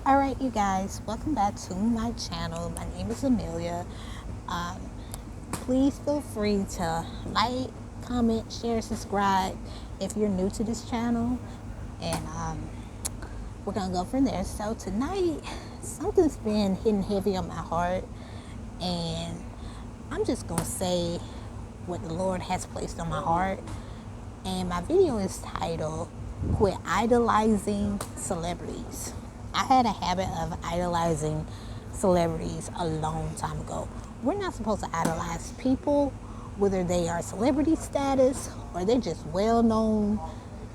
Alright, you guys, welcome back to my channel. My name is Amelia. Um, Please feel free to like, comment, share, subscribe if you're new to this channel. And we're going to go from there. So tonight, something's been hitting heavy on my heart. And I'm just going to say what the Lord has placed on my heart. And my video is titled, Quit Idolizing Celebrities. I had a habit of idolizing celebrities a long time ago. We're not supposed to idolize people, whether they are celebrity status or they're just well-known,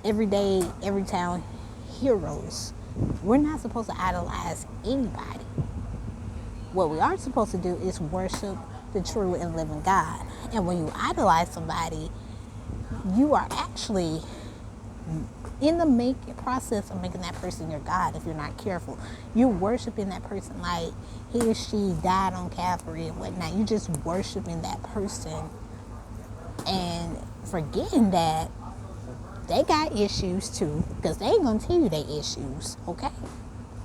everyday, every town heroes. We're not supposed to idolize anybody. What we are supposed to do is worship the true and living God. And when you idolize somebody, you are actually in the process of making that person your God. If you're not careful, you're worshiping that person like he or she died on Calvary and whatnot. You just worshiping that person and forgetting that they got issues too, because they ain't gonna tell you their issues. Okay,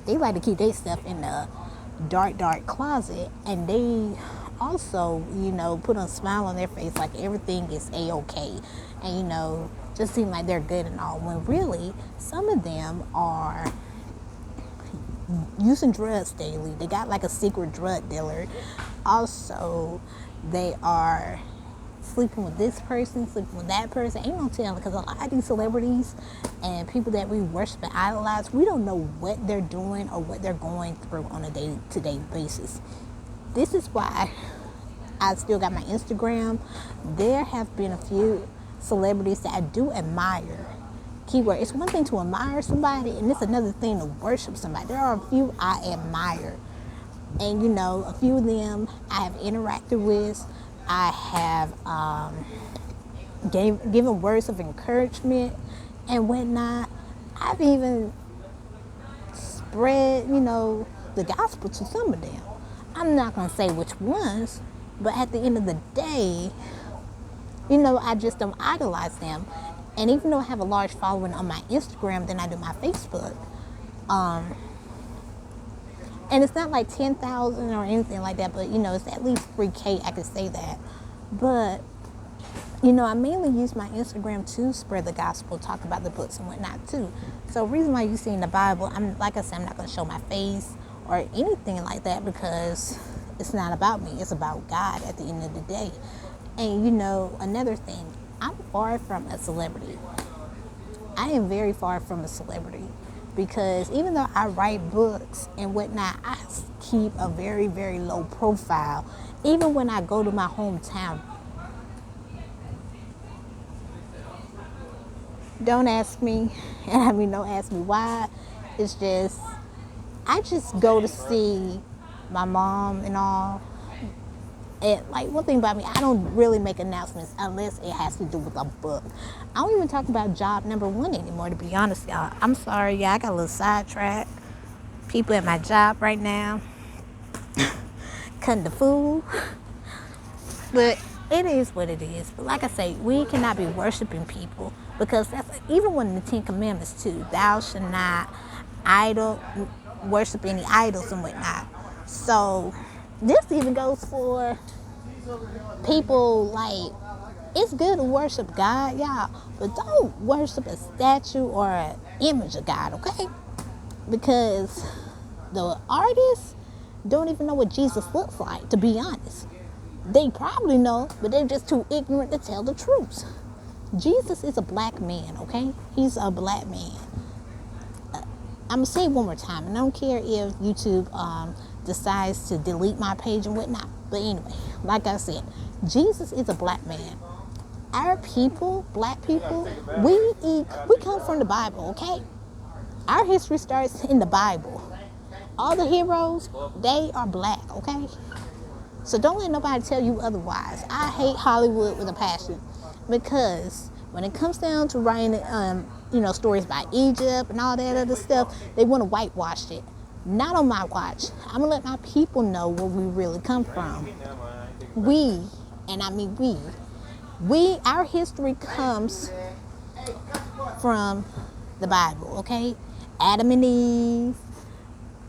they like to keep their stuff in the dark closet, and they also, put a smile on their face like everything is a-okay, and just seem like they're good and all, when really some of them are using drugs daily. They got like a secret drug dealer. Also, they are sleeping with this person, sleeping with that person. Ain't no telling, because a lot of these celebrities and people that we worship and idolize, we don't know what they're doing or what they're going through on a day-to-day basis. This is why I still got my Instagram. There have been a few celebrities that I do admire. Keyword, it's one thing to admire somebody, and it's another thing to worship somebody. There are a few I admire, and a few of them I have interacted with. I have given words of encouragement and whatnot. I've even spread, the gospel to some of them. I'm not going to say which ones, but at the end of the day, I just don't idolize them. And even though I have a large following on my Instagram than I do my Facebook, and it's not like 10,000 or anything like that, but it's at least 3K, I could say that. But I mainly use my Instagram to spread the gospel, talk about the books and whatnot too. So the reason why you see in the Bible, like I said, I'm not going to show my face or anything like that, because it's not about me. It's about God at the end of the day. And another thing, I'm far from a celebrity. I am very far from a celebrity, because even though I write books and whatnot, I keep a very, very low profile. Even when I go to my hometown, don't ask me, and don't ask me why. It's just, I just go to see my mom and all. And like, one thing about me, I don't really make announcements unless it has to do with a book. I don't even talk about job number one anymore, to be honest, y'all. I'm sorry, y'all. I got a little sidetracked. People at my job right now cutting the food. But it is what it is. But like I say, we cannot be worshiping people, because that's even one of the 10 Commandments too. Thou shalt not worship any idols and whatnot. So this even goes for people. Like, it's good to worship God, y'all, but don't worship a statue or an image of God, okay? Because the artists don't even know what Jesus looks like, to be honest. They probably know, but they're just too ignorant to tell the truth. Jesus is a black man, okay? He's a black man. I'm gonna say it one more time, and I don't care if YouTube decides to delete my page and whatnot. But anyway, like I said, Jesus is a black man. Our people, black people, we come from the Bible, okay? Our history starts in the Bible. All the heroes, they are black, okay? So don't let nobody tell you otherwise. I hate Hollywood with a passion, because when it comes down to writing, stories about Egypt and all that other stuff, they want to whitewash it. Not on my watch. I'm gonna let my people know where we really come from. We, and I mean we, our history comes from the Bible, okay? Adam and Eve,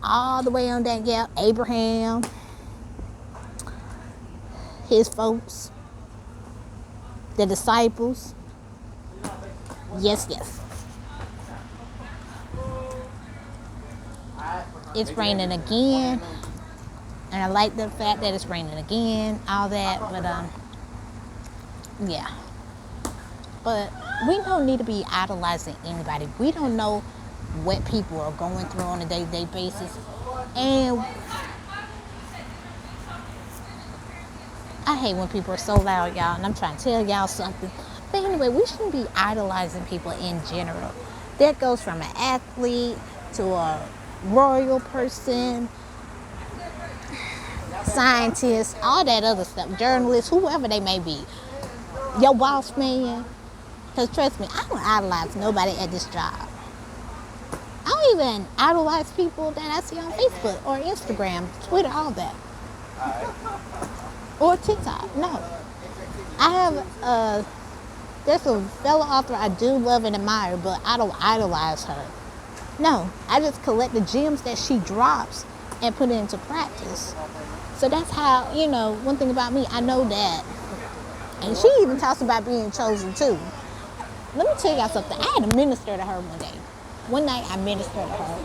all the way on down. Yeah, Abraham, his folks, the disciples. Yes, yes. It's raining again, and I like the fact that it's raining again, all that, but yeah. But we don't need to be idolizing anybody. We don't know what people are going through on a day-to-day basis, and I hate when people are so loud, y'all, and I'm trying to tell y'all something. But anyway, we shouldn't be idolizing people in general. That goes from an athlete to a royal person, scientists, all that other stuff, journalists, whoever they may be. Your boss man. Because trust me, I don't idolize nobody at this job. I don't even idolize people that I see on Facebook or Instagram, Twitter, all that. Or TikTok. No. I have there's a fellow author I do love and admire, but I don't idolize her. No, I just collect the gems that she drops and put it into practice. So that's how, one thing about me, I know that. And she even talks about being chosen too. Let me tell y'all something. I had to minister to her one day. One night I ministered to her.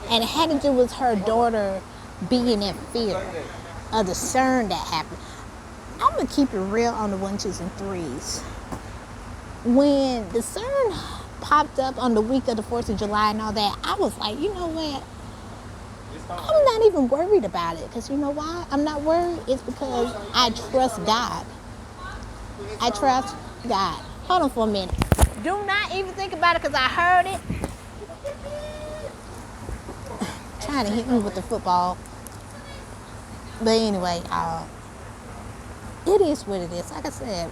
And it had to do with her daughter being in fear of the CERN that happened. I'm going to keep it real on the 1, 2s, and 3s. When the CERN popped up on the week of the 4th of July and all that, I was like, you know what? I'm not even worried about it. Because you know why I'm not worried? It's because I trust God. I trust God. Hold on for a minute. Do not even think about it because I heard it. Trying to hit me with the football. But anyway, it is what it is. Like I said,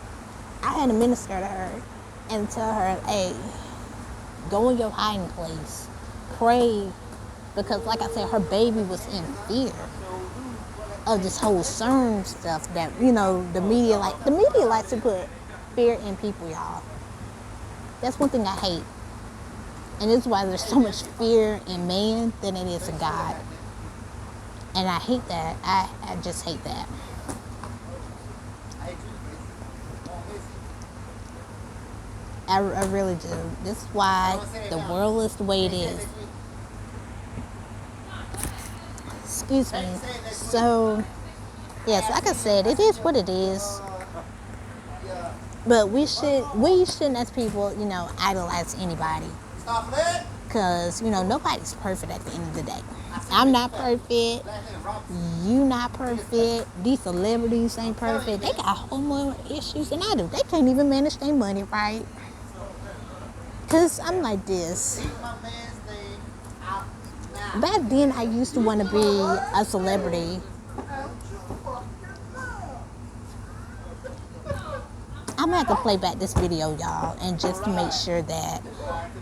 I had to minister to her and tell her, hey, go in your hiding place. Pray. Because like I said, her baby was in fear of this whole CERN stuff that, the media likes to put fear in people, y'all. That's one thing I hate. And this is why there's so much fear in man than it is in God. And I hate that. I just hate that. I really do. This is why the world is the way it is. Excuse me. So, yes, like I said, it is what it is. But we shouldn't as people, idolize anybody. Because, nobody's perfect at the end of the day. I'm not perfect. You not perfect. These celebrities ain't perfect. They got a whole more issues than I do. They can't even manage their money right. Because I'm like this. Back then, I used to want to be a celebrity. I'm going to have to play back this video, y'all, and just to make sure that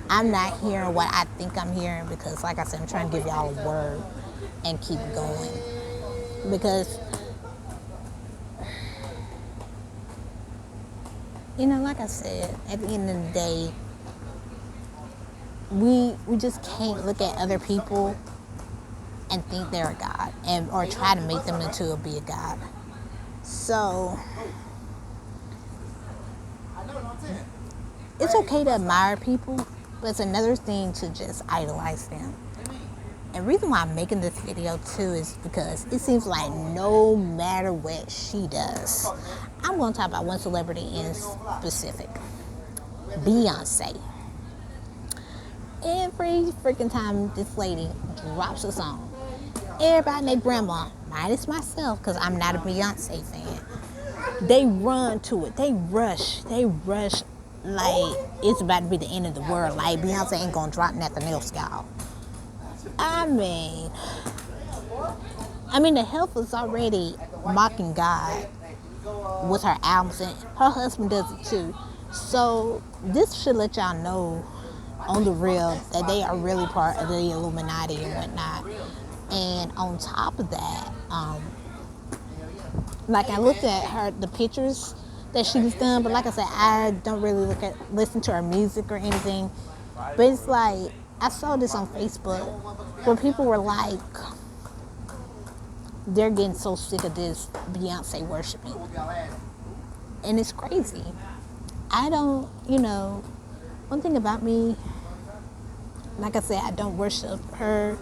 I'm not hearing what I think I'm hearing, because, like I said, I'm trying to give y'all a word and keep going. Because, like I said, at the end of the day, we just can't look at other people and think they're a god, or try to make them into a god. So it's okay to admire people, but it's another thing to just idolize them. And the reason why I'm making this video too is because it seems like no matter what she does, I'm going to talk about one celebrity in specific, Beyonce. Every freaking time this lady drops a song, everybody and their grandma, minus myself, because I'm not a Beyonce fan, they run to it. They rush like it's about to be the end of the world. Like Beyonce ain't gonna drop nothing else, y'all. I mean, the health was already mocking God with her albums, and her husband does it too. So this should let y'all know on the real that they are really part of the Illuminati and whatnot. And on top of that, like I looked at the pictures that she's done, but like I said, I don't really listen to her music or anything. But it's like I saw this on Facebook where people were like, they're getting so sick of this Beyonce worshiping. And it's crazy. I don't, one thing about me, like I said, I don't worship her.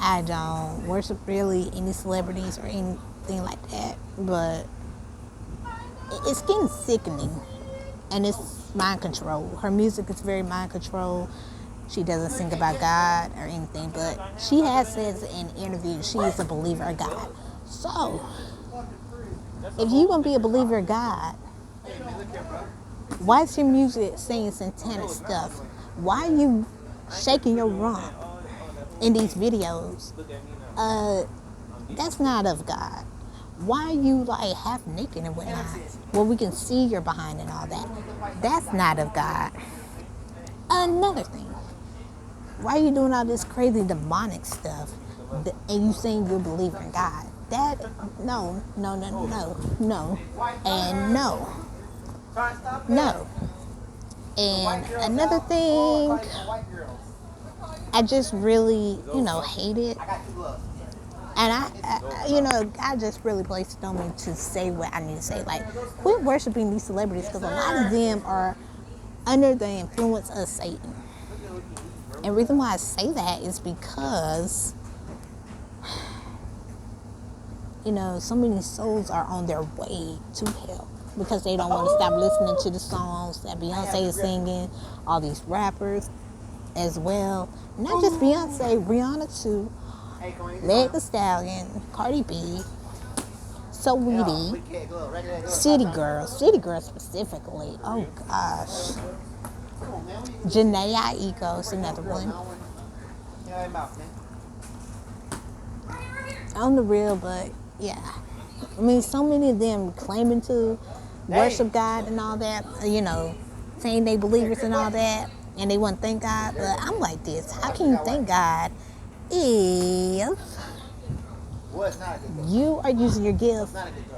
I don't worship really any celebrities or anything like that. But it's getting sickening. And it's mind control. Her music is very mind control. She doesn't sing about God or anything, but she has said in interviews she is a believer of God. So, if you're going to be a believer of God, why is your music saying satanic stuff? Why are you shaking your rump in these videos? That's not of God. Why are you like half naked and whatnot? Well, we can see your behind and all that. That's not of God. Another thing. Why are you doing all this crazy demonic stuff and you saying you're a believer in God? That, no, and no. No. And another thing, I just really, hate it. And God just really placed it on me to say what I need to say. Like, quit worshiping these celebrities because a lot of them are under the influence of Satan. And the reason why I say that is because, so many souls are on their way to hell because they don't want to stop listening to the songs that Beyonce is singing, all these rappers as well. Not just Beyonce, Rihanna too, Meg Thee Stallion, Cardi B, Saweetie, City Girl specifically. Oh gosh. Janae Aiko is another one. On the real, but yeah. I mean, so many of them claiming to worship God and all that, saying they believers and all that, and they want to thank God. But I'm like this, how can you thank God if you are using your gift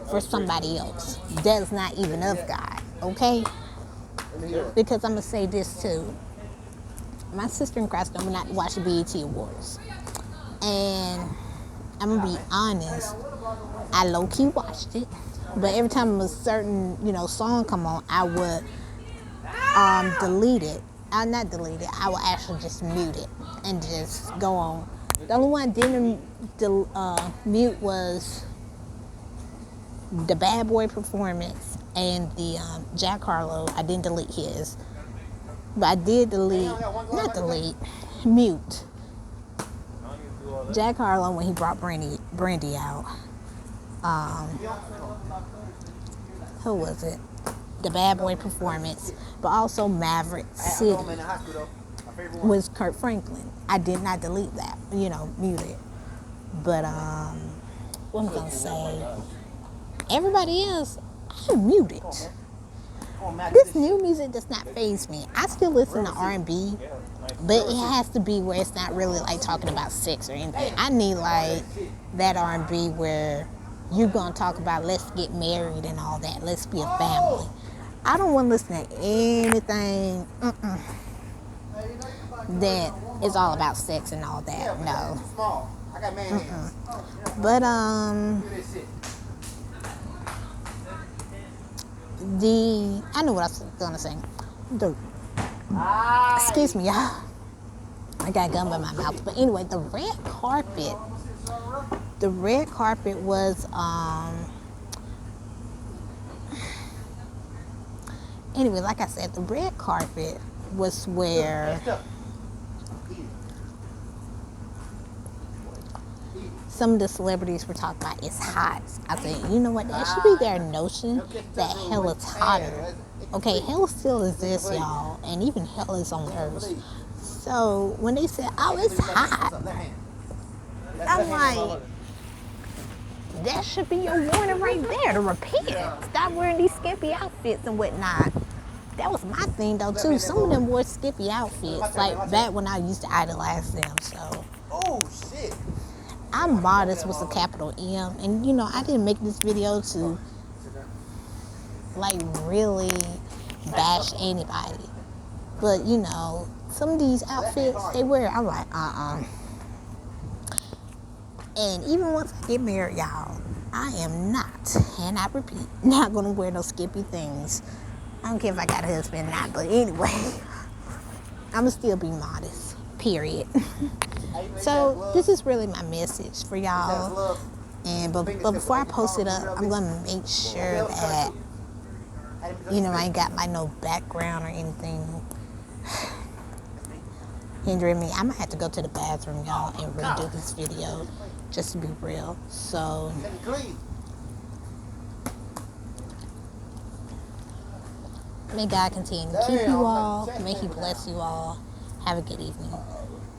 for somebody else that's not even of God, okay? Because I'm going to say this too. My sister in Christ told me not to watch the BET Awards. And I'm going to be honest, I low-key watched it. But every time a certain, song come on, I would delete it. Not delete it. I would actually just mute it and just go on. The only one I didn't mute was the Bad Boy performance and the Jack Harlow. I didn't delete his. But I did mute Jack Harlow when he brought Brandy out. Who was it? The Bad Boy performance, but also Maverick City was Kurt Franklin. I did not delete that, mute it. But what am I gonna say? Everybody else, I muted. This new music does not faze me. I still listen to R&B, but it has to be where it's not really like talking about sex or anything. I need like that R&B where you're gonna talk about let's get married and all that. Let's be a family. I don't want to listen to anything that is all about sex and all that. No. But I know what I was gonna say. Excuse me, y'all. I got gum in my mouth. But anyway, the red carpet was anyway, like I said, the red carpet was where some of the celebrities were talking about it's hot. I said, you know what? That should be their notion that hell is hotter. Okay, hell still exists, y'all, and even hell is on earth. So when they said, "Oh, it's hot," I'm like, that should be your warning right there to repent. Stop wearing these skimpy outfits and whatnot. That was my thing though too. Some of them wore skimpy outfits, like back when I used to idolize them. So. Oh shit. I'm modest with a capital M, and I didn't make this video to like really bash anybody, but some of these outfits they wear, I'm like, And even once I get married, y'all, I am not, and I repeat, not gonna wear those skimpy things. I don't care if I got a husband or not, but anyway, I'm gonna still be modest, period. So this is really my message for y'all. And but before I post it up, I'm gonna make sure that, you know, I ain't got like no background or anything hindering me. I'm gonna have to go to the bathroom, y'all, and redo this video, just to be real. So may God continue to keep you all. May He bless you all. Have a good evening.